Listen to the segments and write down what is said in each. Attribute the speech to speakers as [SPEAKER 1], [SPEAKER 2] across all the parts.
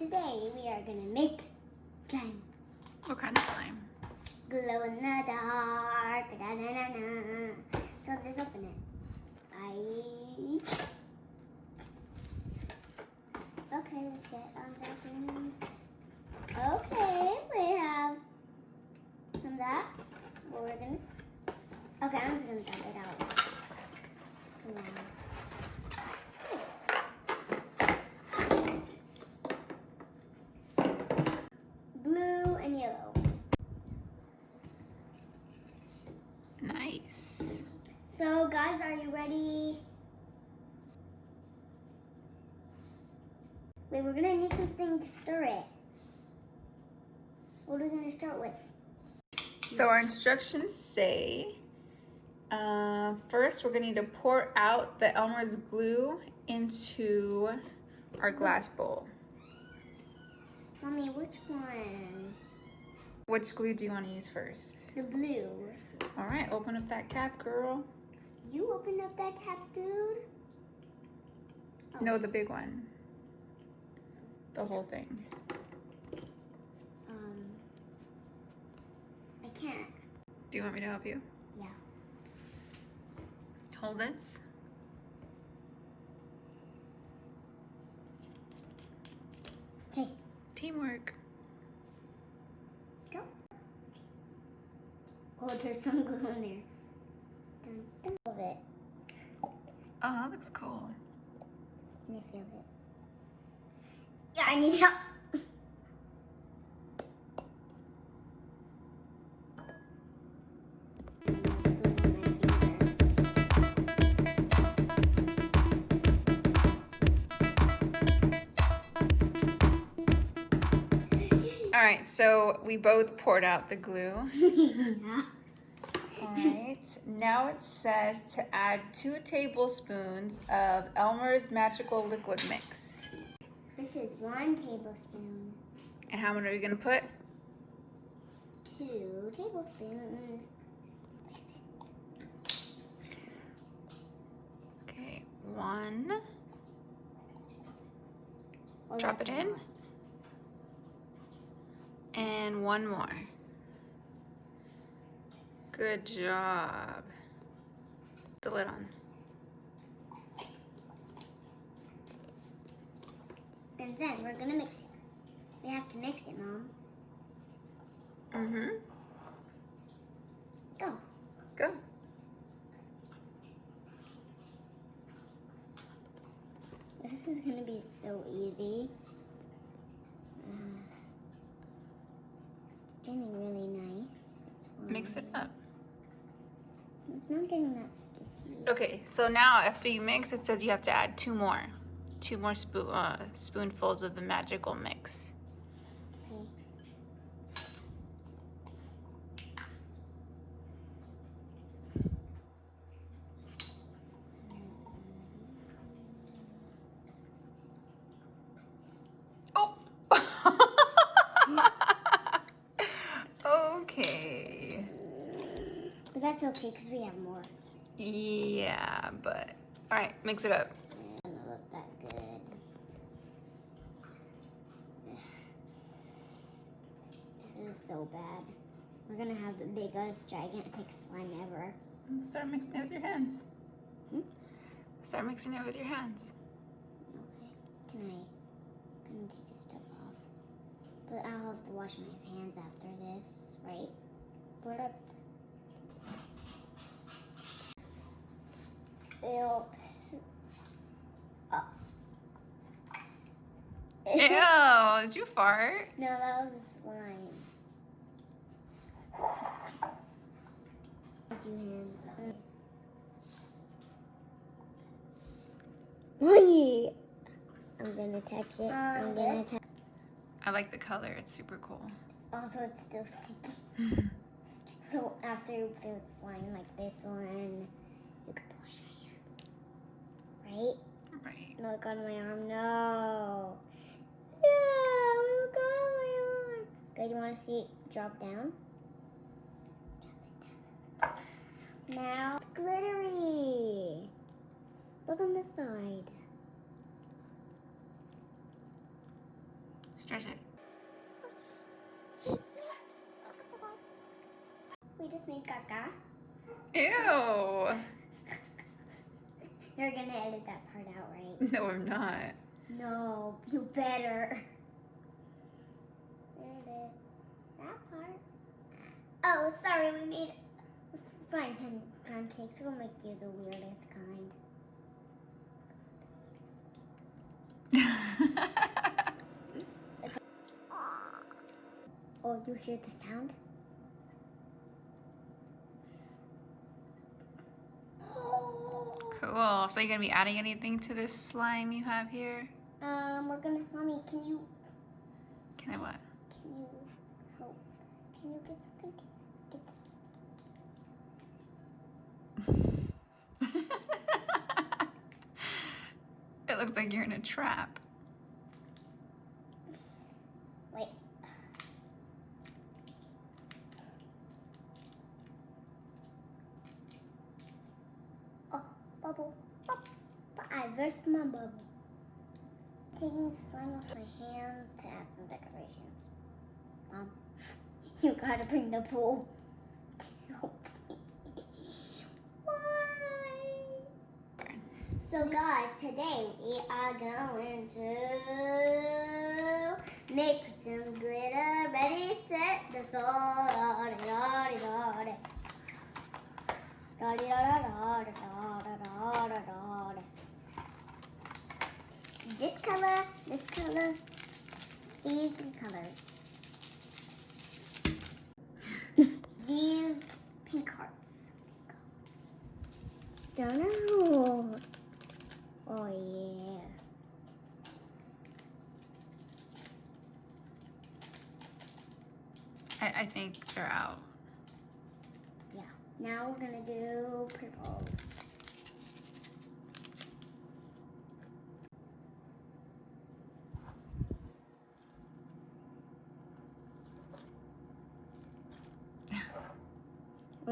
[SPEAKER 1] today we are gonna make slime.
[SPEAKER 2] What kind of slime?
[SPEAKER 1] Glow in the dark. Da, da, da, da. So let's open it. Okay, let's get on seconds. Okay, we have some of that. What we're gonna. Okay, I'm just gonna dump it out. Come on. Blue and yellow.
[SPEAKER 2] Nice.
[SPEAKER 1] So guys, are you ready? Wait, we're gonna need something to stir it. What are we gonna start with?
[SPEAKER 2] So our instructions say, first we're gonna need to pour out the Elmer's glue into our glass bowl.
[SPEAKER 1] Mommy, which one?
[SPEAKER 2] Which glue do you want to use first?
[SPEAKER 1] The blue.
[SPEAKER 2] All right, open up that cap, girl.
[SPEAKER 1] You open up that cap, dude? Oh.
[SPEAKER 2] No, the big one. The whole thing.
[SPEAKER 1] I can't.
[SPEAKER 2] Do you want me to help you?
[SPEAKER 1] Yeah.
[SPEAKER 2] Hold this.
[SPEAKER 1] Okay.
[SPEAKER 2] Teamwork.
[SPEAKER 1] Go. Oh, there's some glue in there. Dun, dun. Love it.
[SPEAKER 2] Oh, that looks cool.
[SPEAKER 1] Can I feel it? Yeah, I need help.
[SPEAKER 2] All right, so we both poured out the glue.
[SPEAKER 1] Yeah.
[SPEAKER 2] All right, now it says to add 2 tablespoons of Elmer's Magical Liquid Mix.
[SPEAKER 1] This is 1 tablespoon.
[SPEAKER 2] And how many are you gonna put?
[SPEAKER 1] 2 tablespoons.
[SPEAKER 2] Okay, 1.
[SPEAKER 1] Oh,
[SPEAKER 2] Drop
[SPEAKER 1] that's
[SPEAKER 2] it
[SPEAKER 1] a
[SPEAKER 2] in.
[SPEAKER 1] lot.
[SPEAKER 2] And 1 more. Good job. Put the lid on.
[SPEAKER 1] And then we're gonna mix it. We have to mix it, Mom.
[SPEAKER 2] Mm-hmm.
[SPEAKER 1] Go.
[SPEAKER 2] Go.
[SPEAKER 1] This is gonna be so easy. It's getting really nice. It's fine.
[SPEAKER 2] Mix it up.
[SPEAKER 1] It's not getting that sticky.
[SPEAKER 2] Okay, so now after you mix, it says you have to add 2 more. 2 more spoonfuls of the magical mix.
[SPEAKER 1] Okay.
[SPEAKER 2] Oh! Okay.
[SPEAKER 1] But that's okay because we have more.
[SPEAKER 2] Yeah, but all right, mix it up.
[SPEAKER 1] It doesn't look that good. This is so bad. We're gonna have the biggest gigantic slime ever.
[SPEAKER 2] Start mixing it with your hands.
[SPEAKER 1] Hmm?
[SPEAKER 2] Start mixing it with your hands.
[SPEAKER 1] Okay. I'm gonna take this stuff off. But I'll have to wash my hands after this, right? Put up. Ew. Oh.
[SPEAKER 2] Ew, did you fart?
[SPEAKER 1] No, that was the slime. Do hands. Wait. I'm gonna touch it. I'm gonna touch.
[SPEAKER 2] I like the color, it's super cool.
[SPEAKER 1] Also, it's still sticky. So after you play with slime like this one, you could wash your hands. Right?
[SPEAKER 2] Right.
[SPEAKER 1] No, it got on my arm. No. Yeah, it got on my arm. Good, you want to see it drop down? Drop it down. Now it's glittery. Look on this side.
[SPEAKER 2] Stretch it.
[SPEAKER 1] We just made caca.
[SPEAKER 2] Ew.
[SPEAKER 1] You're gonna edit that part out, right?
[SPEAKER 2] No, I'm not.
[SPEAKER 1] No, you better. Edit that part. Oh, sorry, we made frying pan pancakes. We'll make you the weirdest kind. Oh, you hear the sound?
[SPEAKER 2] Cool. So you gonna be adding anything to this slime you have here?
[SPEAKER 1] We're gonna, Mommy, can you
[SPEAKER 2] Can I what?
[SPEAKER 1] help? Can you get something? Get this.
[SPEAKER 2] It looks like you're in a trap.
[SPEAKER 1] Wait. Oh, bubble. Oh, I versed my bubble. Taking slime off my hands to add some decorations. Mom, you gotta bring the pool. Help me. Why? So guys, today we are going to make some glitter. Ready, set, let's go. This color, these three colors. These pink hearts. Don't know. Oh yeah.
[SPEAKER 2] I think they're out.
[SPEAKER 1] Yeah. Now we're gonna do purple.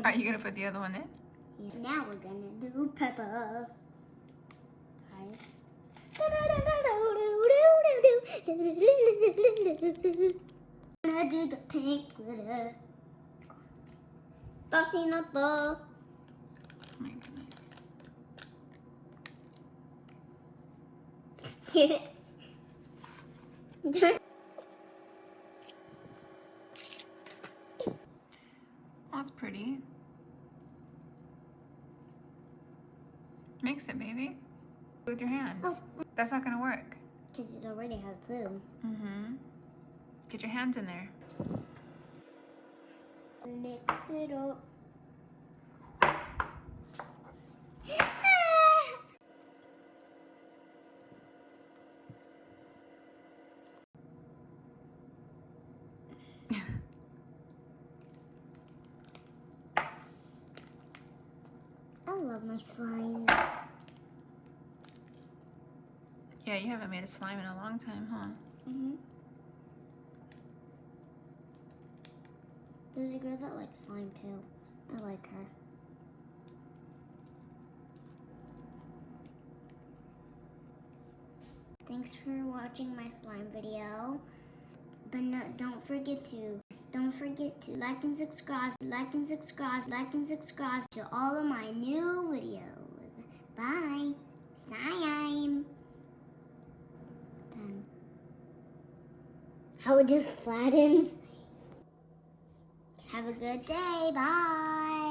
[SPEAKER 2] Are you gonna put the other one in?
[SPEAKER 1] Yeah. Now we're gonna do purple. Guys. Gonna do the pink glitter. Fascinato.
[SPEAKER 2] Oh my goodness.
[SPEAKER 1] Get it?
[SPEAKER 2] Oh, that's pretty. Mix it, baby. With your hands.
[SPEAKER 1] Oh.
[SPEAKER 2] That's not gonna work.
[SPEAKER 1] Because it already has blue.
[SPEAKER 2] Mm-hmm. Get your hands in there.
[SPEAKER 1] Mix it up. I love my slimes.
[SPEAKER 2] Yeah, you haven't made a slime in a long time, huh?
[SPEAKER 1] Mm-hmm. There's a girl that likes slime too. I like her. Thanks for watching my slime video. But no, don't forget to like and subscribe to all of my new videos. Bye. Slime. Then how it just flattens. Have a good day. Bye.